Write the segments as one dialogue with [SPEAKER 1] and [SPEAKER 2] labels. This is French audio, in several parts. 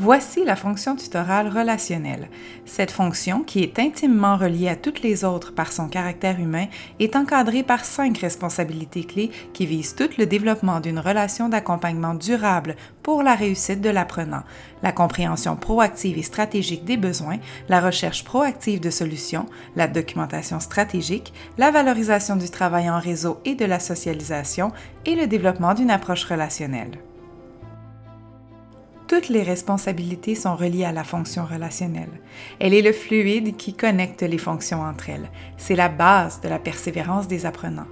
[SPEAKER 1] Voici la fonction tutorale relationnelle. Cette fonction, qui est intimement reliée à toutes les autres par son caractère humain, est encadrée par 5 responsabilités clés qui visent tout le développement d'une relation d'accompagnement durable pour la réussite de l'apprenant, la compréhension proactive et stratégique des besoins, la recherche proactive de solutions, la documentation stratégique, la valorisation du travail en réseau et de la socialisation et le développement d'une approche relationnelle. Toutes les responsabilités sont reliées à la fonction relationnelle. Elle est le fluide qui connecte les fonctions entre elles. C'est la base de la persévérance des apprenants.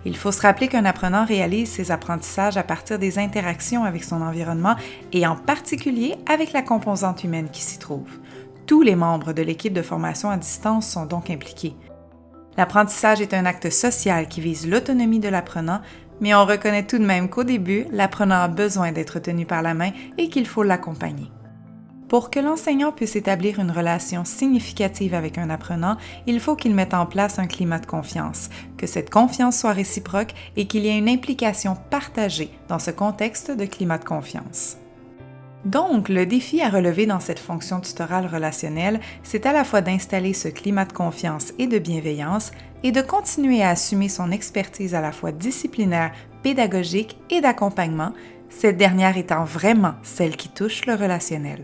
[SPEAKER 1] Il faut se rappeler qu'un apprenant réalise ses apprentissages à partir des interactions avec son environnement et en particulier avec la composante humaine qui s'y trouve. Tous les membres de l'équipe de formation à distance sont donc impliqués. L'apprentissage est un acte social qui vise l'autonomie de l'apprenant, mais on reconnaît tout de même qu'au début, l'apprenant a besoin d'être tenu par la main et qu'il faut l'accompagner. Pour que l'enseignant puisse établir une relation significative avec un apprenant, il faut qu'il mette en place un climat de confiance, que cette confiance soit réciproque et qu'il y ait une implication partagée dans ce contexte de climat de confiance. Donc, le défi à relever dans cette fonction tutorale relationnelle, c'est à la fois d'installer ce climat de confiance et de bienveillance et de continuer à assumer son expertise à la fois disciplinaire, pédagogique et d'accompagnement, cette dernière étant vraiment celle qui touche le relationnel.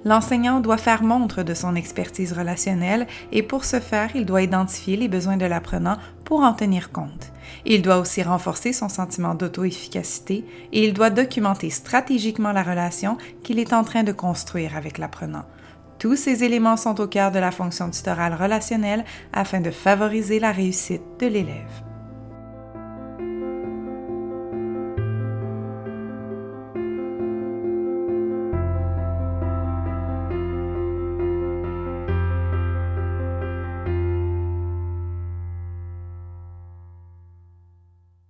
[SPEAKER 1] L'enseignant doit faire montre de son expertise relationnelle et pour ce faire, il doit identifier les besoins de l'apprenant pour en tenir compte. Il doit aussi renforcer son sentiment d'auto-efficacité et il doit documenter stratégiquement la relation qu'il est en train de construire avec l'apprenant. Tous ces éléments sont au cœur de la fonction tutorale relationnelle afin de favoriser la réussite de l'élève.